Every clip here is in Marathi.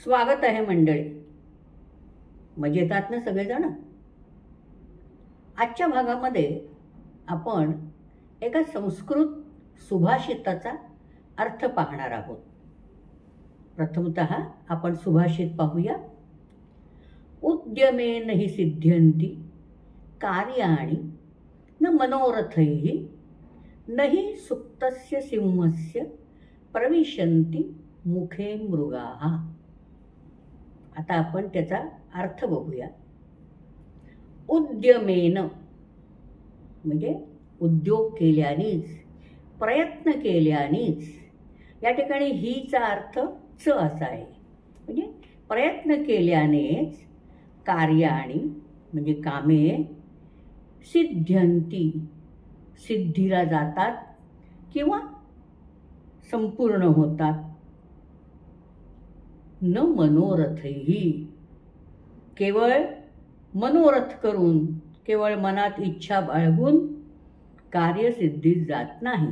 स्वागत आहे मंडळी. मजेत आहात ना सगळेजण? आजच्या भागामध्ये आपण एका संस्कृत सुभाषिताचा अर्थ पाहणार आहोत. प्रथमतः आपण सुभाषित पाहूया. उद्यमेन हि सिद्ध्यन्ति कार्याणि न मनोरथैः न हि सुप्तस्य सिंहस्य प्रविशन्ति मुखे मृगाः. आता आपण त्याचा अर्थ बघूया. उद्यमेन म्हणजे उद्योग केल्यानेच, प्रयत्न केल्यानेच. या ठिकाणी हीचा अर्थ च असा आहे. म्हणजे प्रयत्न केल्यानेच कार्याणि म्हणजे कामे सिद्ध्यन्ति सिद्धीला जातात किंवा संपूर्ण होतात. न मनोरथही केवळ मनोरथ करून, केवळ मनात इच्छा बाळगून कार्यसिद्धीत जात नाही.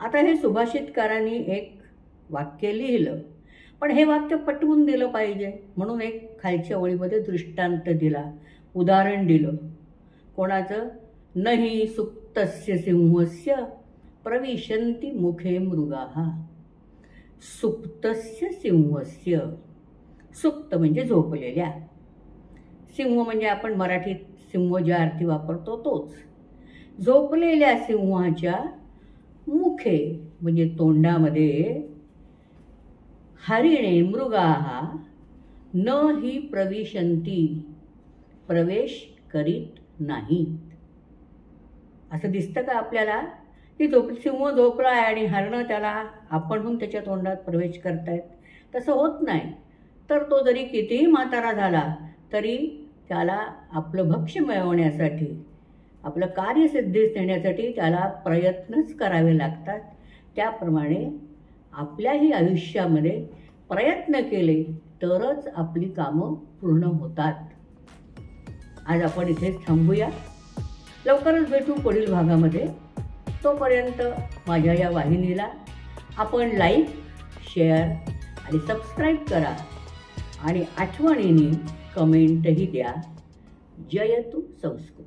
आता हे सुभाषितकारांनी एक वाक्य लिहिलं, पण हे वाक्य पटवून दिलं पाहिजे म्हणून एक खालच्या ओळीमध्ये दृष्टांत दिला, उदाहरण दिलं. कोणाचं? नहि सुप्तस्य सिंहस्य प्रविशन्ति मुखे मृगाः. सुप्तस्य सिंहस्य, सुप्त म्हणजे झोपलेल्या, सिंह म्हणजे आपण मराठीत सिंह ज्या अर्थी वापरतो तोच. झोपलेल्या सिंहाच्या मुखे म्हणजे तोंडामध्ये हरिणे मृगाः न हि प्रविशन्ति प्रवेश करीत नाहीत. असं दिसतं का आपल्याला की सिंह झोपला आहे आणि हरणं त्याला आपणहून त्याच्या तोंडात प्रवेश करतायत? तसं होत नाही. तर तो जरी कितीही म्हातारा झाला तरी त्याला आपलं भक्ष्य मिळवण्यासाठी, आपलं कार्यसिद्धीस नेण्यासाठी त्याला प्रयत्नच करावे लागतात. त्याप्रमाणे आपल्याही आयुष्यामध्ये प्रयत्न केले तरच आपली कामं पूर्ण होतात. आज आपण इथेच थांबूया. लवकरच भेटू पुढील भागामध्ये. तोपर्यंत माझ्या या वाहिनीला आपण लाईक, शेअर आणि सबस्क्राईब करा आणि आठवणीने कमेंटही द्या. जयतु संस्कृत.